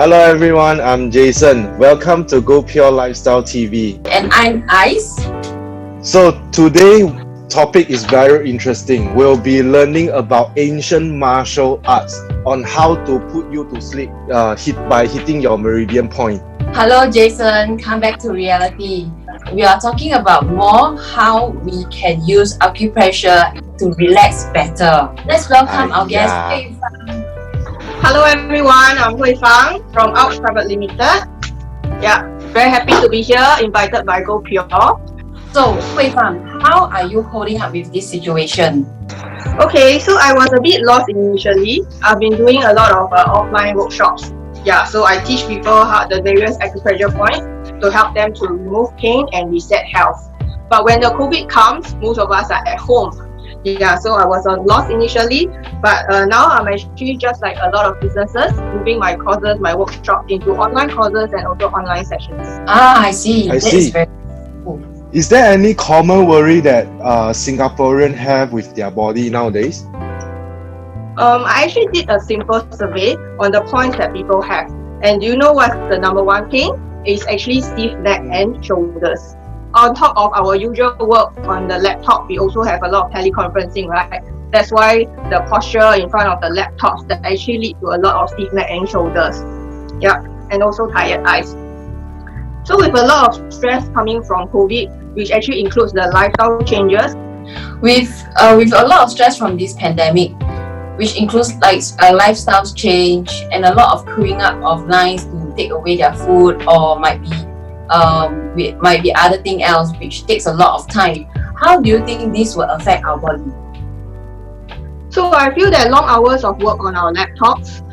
Hello everyone, I'm Jason. Welcome to Go Pure Lifestyle TV. And I'm Ice. So today topic is very interesting. We'll be learning about ancient martial arts on how to put you to sleep by hitting your meridian point. Hello Jason, come back to reality. We are talking about more how we can use acupressure to relax better. Let's welcome our guest, Huifang. Hello everyone, I'm Huifang from Acupressure Limited. Yeah, very happy to be here, invited by Go Pure. So, Huifang, how are you holding up with this situation? Okay, so I was a bit lost initially. I've been doing a lot of offline workshops. Yeah, so I teach people how the various acupressure points to help them to remove pain and reset health. But when the COVID comes, most of us are at home. Yeah, so I was lost initially, but now I'm actually just like a lot of businesses, moving my courses, my workshop into online courses and also online sessions. I see. I see. Is very cool. Is there any common worry that Singaporeans have with their body nowadays? I actually did a simple survey on the points that people have. And do you know what's the number one pain? It's actually stiff neck and shoulders. On top of our usual work on the laptop, we also have a lot of teleconferencing, right? That's why the posture in front of the laptops that actually lead to a lot of stiff neck and shoulders. Yeah, and also tired eyes. So with a lot of stress coming from COVID, which actually includes the lifestyle changes. With a lot of stress from this pandemic, which includes like lifestyle change and a lot of queuing up of lines to take away their food, or might be other thing else which takes a lot of time. How do you think this will affect our body? So I feel that long hours of work on our laptops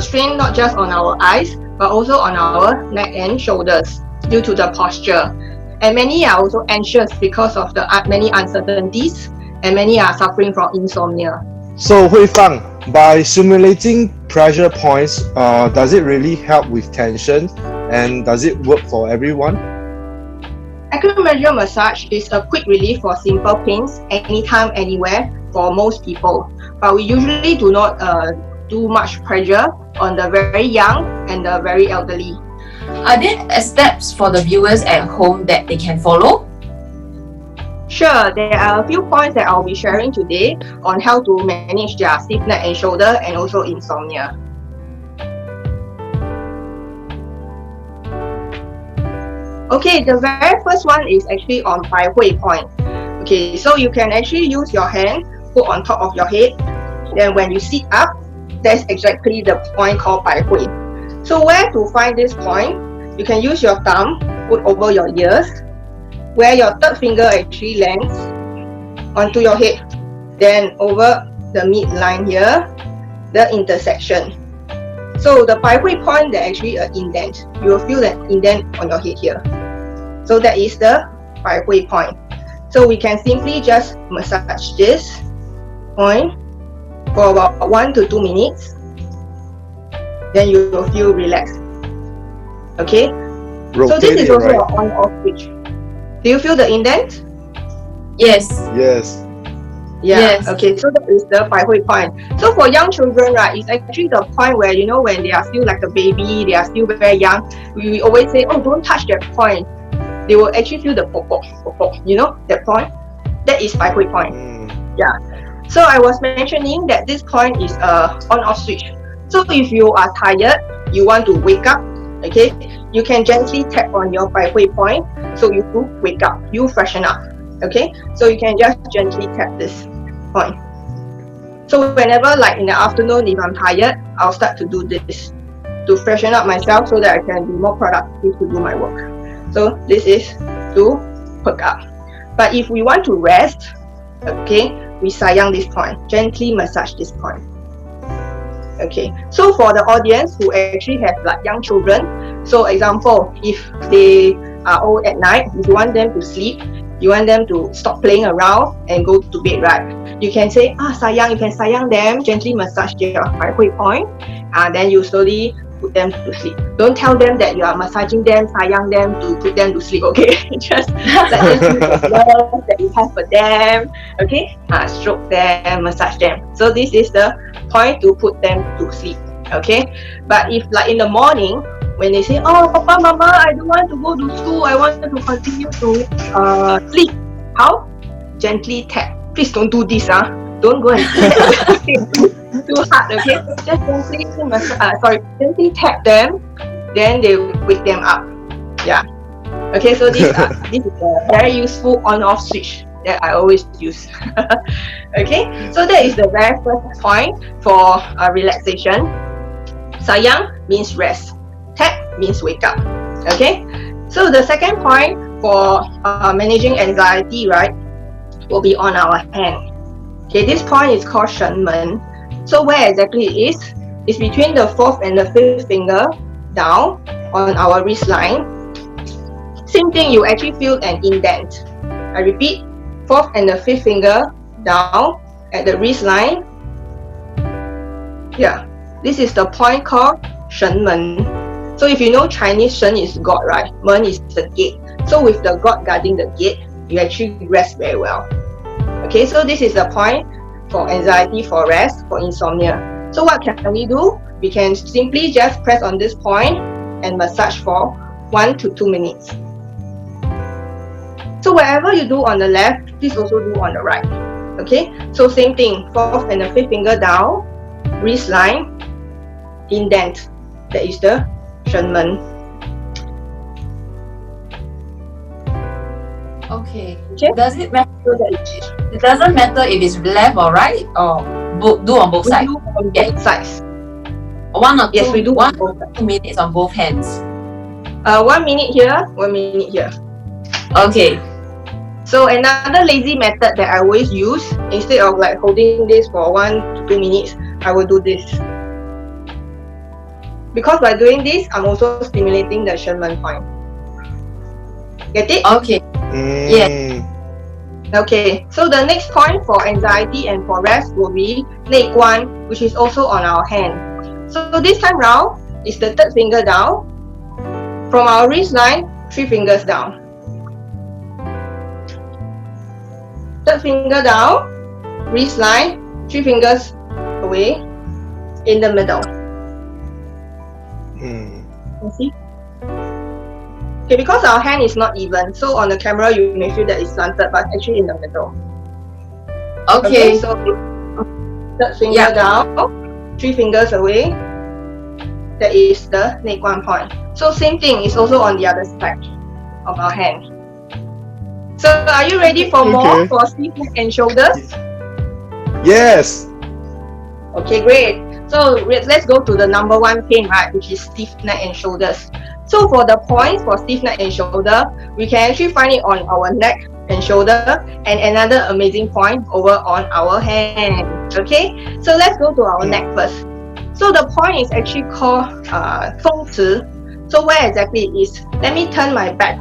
strain not just on our eyes but also on our neck and shoulders due to the posture. And many are also anxious because of the many uncertainties, and many are suffering from insomnia. So Huifang, by simulating pressure points, does it really help with tension? And does it work for everyone? Acupressure massage is a quick relief for simple pains anytime, anywhere for most people. But we usually do not do much pressure on the very young and the very elderly. Are there steps for the viewers at home that they can follow? Sure, there are a few points that I'll be sharing today on how to manage their stiff neck and shoulder and also insomnia. Okay, the very first one is actually on Bai Hui point. Okay, so you can actually use your hand, put on top of your head. Then when you sit up, that's exactly the point called Bai Hui. So where to find this point? You can use your thumb, put over your ears, where your third finger actually lands onto your head. Then over the midline here, the intersection. So the Bai Hui point, there's actually an indent. You will feel that indent on your head here. So that is the Bai Hui point. So we can simply just massage this point for about 1 to 2 minutes. Then you will feel relaxed. Okay? So this is also an on-off switch. Do you feel the indent? Yes. Yes. Yeah. Yes. Okay, so that is the Bai Hui point. So for young children, right, it's actually the point where, you know, when they are still like a baby, they are still very young, we always say, oh, don't touch that point. They will actually feel the pop, you know, that point. That is Bai Hui point. Yeah. So I was mentioning that this point is a on-off switch. So if you are tired, you want to wake up, okay, you can gently tap on your Bai Hui point, so you wake up, you freshen up. Okay, so you can just gently tap this point. So whenever, like in the afternoon, if I'm tired, I'll start to do this to freshen up myself so that I can be more productive to do my work. So this is to perk up. But if we want to rest, okay, we sayang this point, gently massage this point. Okay, so for the audience who actually have like young children, so example, if they are old at night, if you want them to sleep, you want them to stop playing around and go to bed, right? You can say, sayang, you can sayang them, gently massage their Bai Hui point, and then you slowly put them to sleep. Don't tell them that you are massaging them, sayang them to put them to sleep, okay? Just let them feel the love that you have for them, okay? Stroke them, massage them. So this is the point to put them to sleep. Okay, but if like in the morning when they say, oh papa mama, I don't want to go to school, I want to continue to sleep, how? Gently tap. Please don't do this, don't go and tap too hard. Okay, just gently tap them, then they wake them up. Yeah. Okay, so this is a very useful on-off switch that I always use. Okay, so that is the very first point for relaxation. Sayang means rest. Tap means wake up. Okay, so the second point for managing anxiety, right, will be on our hand. Okay, this point is called Shen Men. So where exactly it is? It's between the fourth and the fifth finger down on our wrist line. Same thing, you actually feel an indent. I repeat, fourth and the fifth finger down at the wrist line. Yeah, this is the point called Shen Men. So if you know Chinese, Shen is God, right? Men is the gate. So with the God guarding the gate, you actually rest very well. Okay, so this is the point for anxiety, for rest, for insomnia. So what can we do? We can simply just press on this point and massage for 1 to 2 minutes. So whatever you do on the left, please also do on the right. Okay, so same thing, fourth and the fifth finger down, wrist line, indent. That is the Shen Men. Okay. Okay. Does it matter? It doesn't matter if it's left or right, or do on both sides. We do on both sides. 1 or 2. Yes, we do 1 on or both sides. 2 minutes on both hands. 1 minute here, 1 minute here. Okay. So another lazy method that I always use, instead of like holding this for 1 to 2 minutes, I will do this. Because by doing this, I'm also stimulating the Shen Men point. Get it? Okay. Yes. Okay, so the next point for anxiety and for rest will be Nei Guan, which is also on our hand. So this time round, is the third finger down. From our wrist line, 3 fingers down. Third finger down, wrist line, 3 fingers away, in the middle. You see? Okay, because our hand is not even, so on the camera you may feel that it's slanted, but actually in the middle. Okay. So third finger down, 3 fingers away. That is the Nei Guan point. So same thing is also on the other side of our hand. So are you ready for more for stiff neck and shoulders? Yes. Okay, great. So let's go to the number 1 pain, right, which is stiff neck and shoulders. So for the points for stiff neck and shoulder, we can actually find it on our neck and shoulder, and another amazing point over on our hand. Okay, so let's go to our neck first. So the point is actually called Feng Ci. So where exactly it is? Let me turn my back.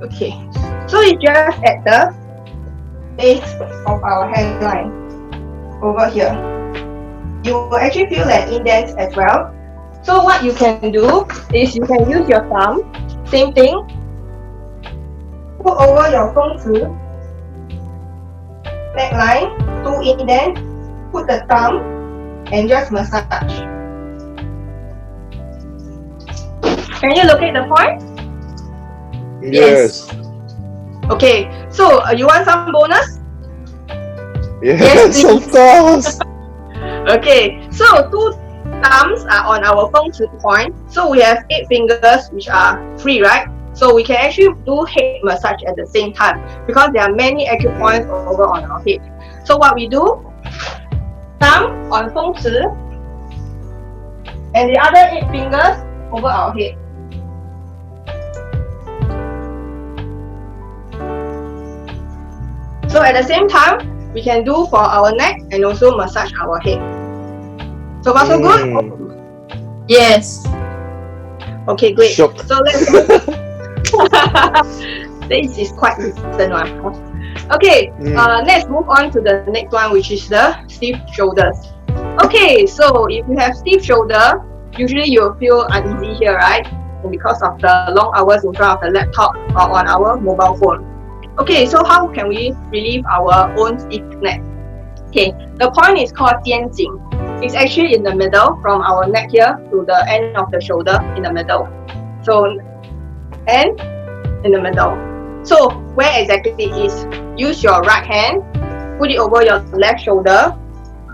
Okay, so it's just at the base of our hand line over here. You will actually feel an indent as well. So what you can do is you can use your thumb, same thing, put over your Feng Ci neckline, 2 indent, put the thumb and just massage. Can you locate the point? Yes. Okay, so you want some bonus? Yes, of course. Okay, so 2 thumbs are on our Feng Ci point. So we have 8 fingers which are free, right? So we can actually do head massage at the same time because there are many acupoints over on our head. So what we do, thumb on Feng Ci and the other 8 fingers over our head. So at the same time, we can do for our neck and also massage our head. So far so good? Yes. Okay, great. Shook. So let's go. This is quite recent one. Okay, let's move on to the next one, which is the stiff shoulders. Okay, so if you have stiff shoulder, usually you'll feel uneasy here, right? Because of the long hours in front of the laptop or on our mobile phone. Okay, so how can we relieve our own stiff neck? Okay, the point is called 肩颈. It's actually in the middle, from our neck here to the end of the shoulder in the middle. So, and in the middle. So, where exactly it is? Use your right hand, put it over your left shoulder,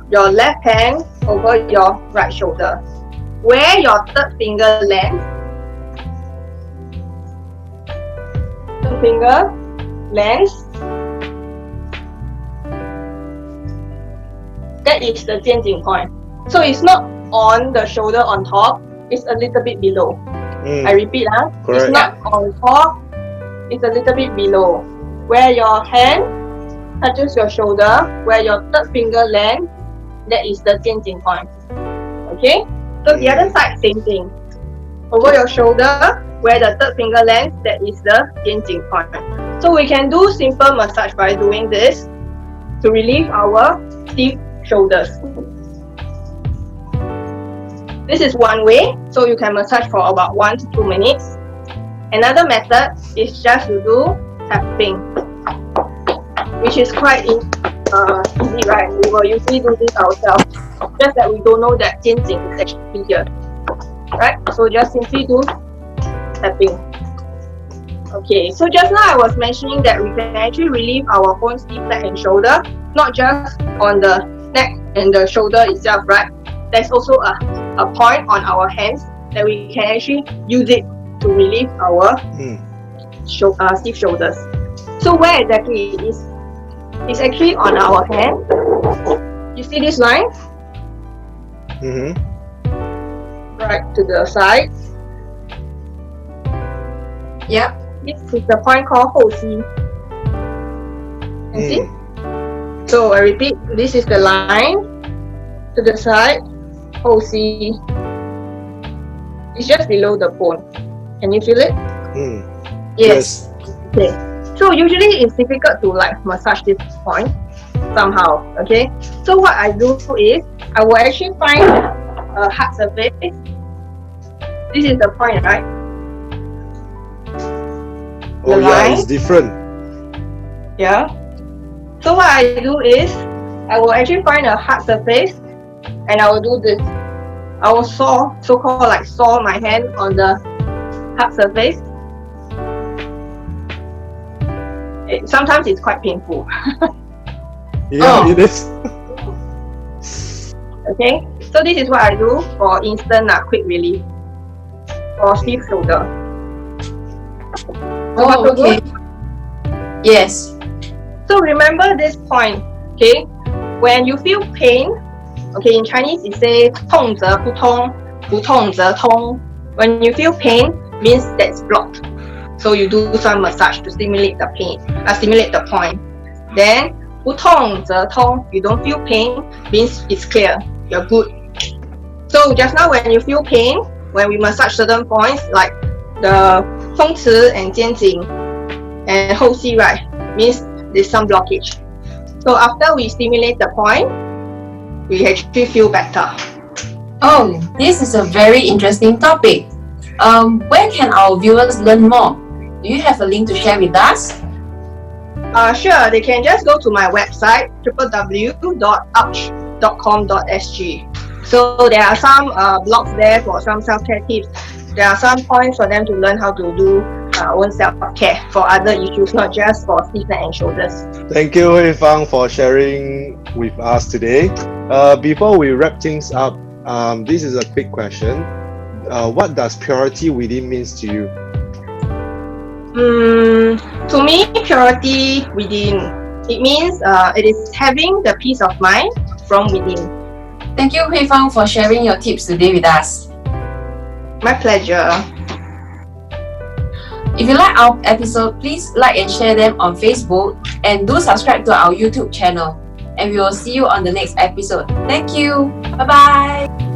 your left hand over your right shoulder. Where your third finger lands, that is the 肩颈 point. So it's not on the shoulder on top, it's a little bit below. I repeat, it's not on top, it's a little bit below. Where your hand touches your shoulder, where your third finger lands, that is the 肩颈 point. Okay? So the other side, same thing. Over your shoulder, where the third finger lands, that is the 肩颈 point. So we can do simple massage by doing this to relieve our stiff shoulders. This is one way, so you can massage for about 1 to 2 minutes. Another method is just to do tapping, which is quite easy, right? We will usually do this ourselves, just that we don't know that 肩颈 is actually here, right? So just simply do tapping. Okay, so just now I was mentioning that we can actually relieve our own stiff neck and shoulder, not just on the neck and the shoulder itself, right? There's also a point on our hands that we can actually use it to relieve our stiff shoulders. So where exactly it is? It's actually on our hand. You see this line? Right to the side. Yep. This is the point called 后膝. You see? So I repeat, this is the line to the side, 后膝. It's just below the bone. Can you feel it? Yes. Okay. So usually it's difficult to like massage this point somehow. Okay. So what I do is I will actually find a hard surface. This is the point, right? Oh yeah, it's different. Yeah. So what I do is I will actually find a hard surface and I will do this. I will so-called like saw my hand on the hard surface. Sometimes it's quite painful. Yeah, it is. Okay, so this is what I do for instant quick relief for stiff shoulder. Oh, okay. Yes. So remember this point, okay? When you feel pain, okay, in Chinese it says 痛则不痛，不痛则通. When you feel pain, means that's blocked. So you do some massage to stimulate the pain, stimulate the point. Then 不痛则通, you don't feel pain, means it's clear, you're good. So just now when you feel pain, when we massage certain points like the 风池 and 肩颈 and 后膝, right, means there's some blockage. So after we stimulate the point, we actually feel better. Oh, this is a very interesting topic. Where can our viewers learn more? Do you have a link to share with us? Sure, they can just go to my website www.ouch.com.sg. So there are some blogs there for some self-care tips. There are some points for them to learn how to do own self-care for other issues, not just for stiff neck and shoulders. Thank you, Huifang, for sharing with us today. Before we wrap things up, this is a quick question. What does purity within means to you? To me, purity within, it means it is having the peace of mind from within. Thank you, Huifang, for sharing your tips today with us. My pleasure. If you like our episode, please like and share them on Facebook and do subscribe to our YouTube channel. And we will see you on the next episode. Thank you. Bye-bye.